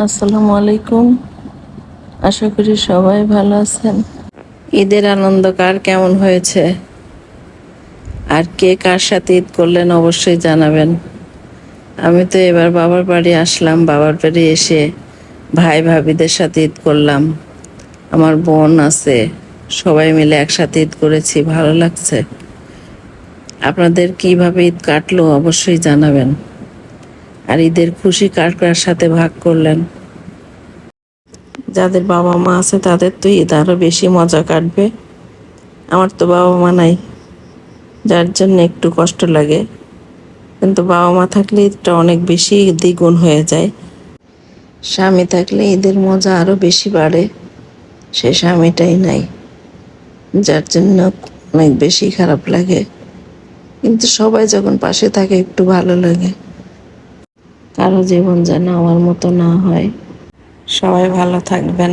আসসালামু আলাইকুম। আশা করি সবাই ভালো আছেন। ঈদের আনন্দ কার কেমন হয়েছে, আর কে কার সাথে ঈদ করলেন অবশ্যই জানাবেন। আমি তো এবার বাবার বাড়ি আসলাম। বাবার বাড়ি এসে ভাই ভাবিদের সাথে ঈদ করলাম। আমার বোন আছে, সবাই মিলে একসাথে ঈদ করেছি, ভালো লাগছে। আপনাদের কিভাবে ঈদ কাটলো অবশ্যই জানাবেন। আর ঈদের খুশি কার কার সাথে ভাগ করলেন। যাদের বাবা মা আছে তাদের তো ঈদ আরো বেশি মজা কাটবে। আমার তো বাবা মা নাই, যার জন্য একটু কষ্ট লাগে। কিন্তু বাবা মা থাকলে ঈদটা অনেক বেশি দ্বিগুণ হয়ে যায়। স্বামী থাকলে ঈদের মজা আরো বেশি বাড়ে। সে স্বামীটাই নাই, যার জন্য অনেক বেশি খারাপ লাগে। কিন্তু সবাই যখন পাশে থাকে একটু ভালো লাগে। কারো জীবন যেন আমার মতো না হয়। সবাই ভালো থাকবেন।